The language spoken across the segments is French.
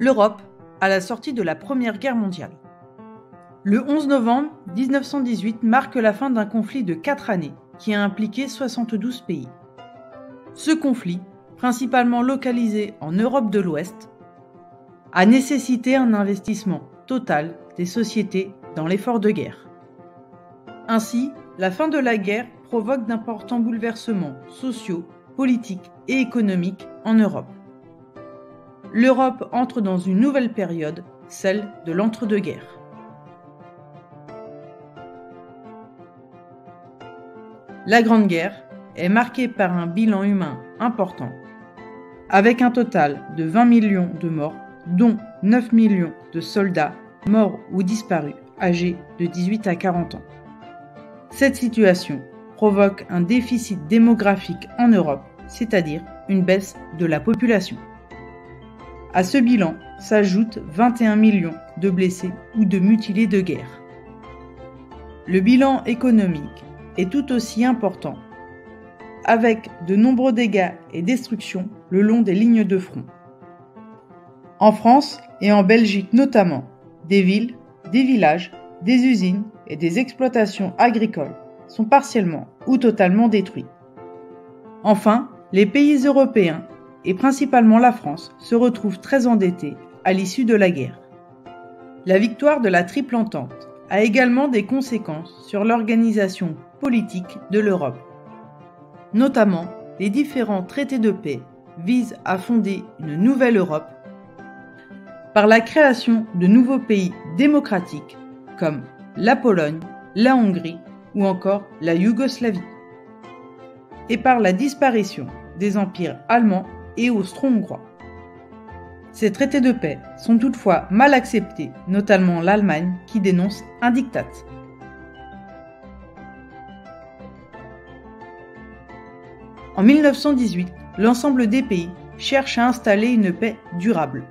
L'Europe à la sortie de la Première Guerre mondiale. Le 11 novembre 1918 marque la fin d'un conflit de 4 années qui a impliqué 72 pays. Ce conflit, principalement localisé en Europe de l'Ouest, a nécessité un investissement total des sociétés dans l'effort de guerre. Ainsi, la fin de la guerre provoque d'importants bouleversements sociaux, politiques et économiques en Europe. L'Europe entre dans une nouvelle période, celle de l'entre-deux-guerres. La Grande Guerre est marquée par un bilan humain important, avec un total de 20 millions de morts, dont 9 millions de soldats morts ou disparus âgés de 18 à 40 ans. Cette situation provoque un déficit démographique en Europe, c'est-à-dire une baisse de la population. À ce bilan s'ajoutent 21 millions de blessés ou de mutilés de guerre. Le bilan économique est tout aussi important, avec de nombreux dégâts et destructions le long des lignes de front. En France et en Belgique notamment, des villes, des villages, des usines et des exploitations agricoles sont partiellement ou totalement détruits. Enfin, les pays européens, et principalement la France, se retrouvent très endettés à l'issue de la guerre. La victoire de la Triple Entente a également des conséquences sur l'organisation politique de l'Europe. Notamment, les différents traités de paix visent à fonder une nouvelle Europe par la création de nouveaux pays démocratiques comme la Pologne, la Hongrie ou encore la Yougoslavie, et par la disparition des empires allemands et austro-hongrois. Ces traités de paix sont toutefois mal acceptés, notamment l'Allemagne qui dénonce un diktat. En 1918, l'ensemble des pays cherchent à installer une paix durable.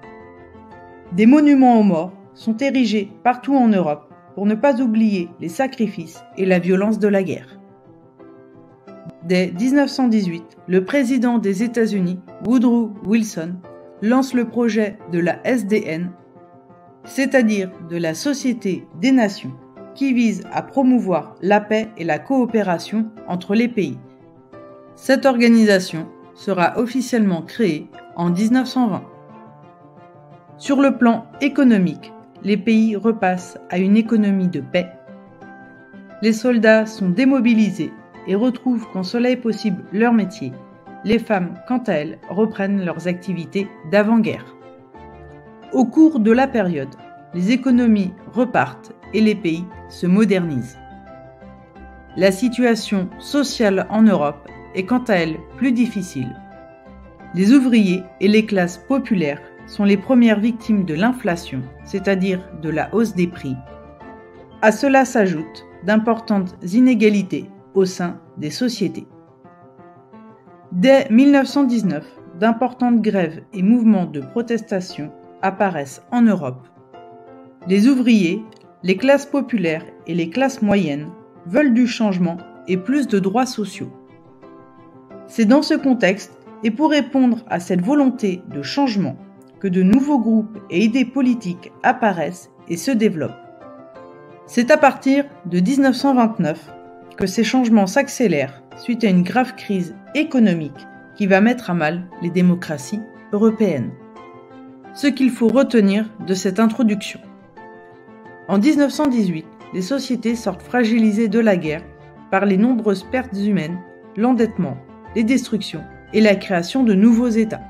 Des monuments aux morts sont érigés partout en Europe pour ne pas oublier les sacrifices et la violence de la guerre. Dès 1918, le président des États-Unis, Woodrow Wilson, lance le projet de la SDN, c'est-à-dire de la Société des Nations, qui vise à promouvoir la paix et la coopération entre les pays. Cette organisation sera officiellement créée en 1920. Sur le plan économique, les pays repassent à une économie de paix. Les soldats sont démobilisés et retrouvent quand cela est possible leur métier. Les femmes, quant à elles, reprennent leurs activités d'avant-guerre. Au cours de la période, les économies repartent et les pays se modernisent. La situation sociale en Europe est quant à elle plus difficile. Les ouvriers et les classes populaires sont les premières victimes de l'inflation, c'est-à-dire de la hausse des prix. À cela s'ajoutent d'importantes inégalités au sein des sociétés. Dès 1919, d'importantes grèves et mouvements de protestation apparaissent en Europe. Les ouvriers, les classes populaires et les classes moyennes veulent du changement et plus de droits sociaux. C'est dans ce contexte et pour répondre à cette volonté de changement que de nouveaux groupes et idées politiques apparaissent et se développent. C'est à partir de 1929 que ces changements s'accélèrent suite à une grave crise économique qui va mettre à mal les démocraties européennes. Ce qu'il faut retenir de cette introduction. En 1918, les sociétés sortent fragilisées de la guerre par les nombreuses pertes humaines, l'endettement, les destructions et la création de nouveaux États.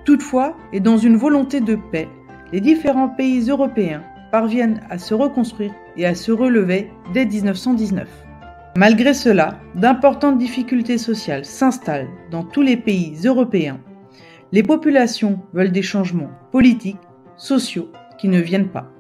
Toutefois, et dans une volonté de paix, les différents pays européens parviennent à se reconstruire et à se relever dès 1919. Malgré cela, d'importantes difficultés sociales s'installent dans tous les pays européens. Les populations veulent des changements politiques, sociaux qui ne viennent pas.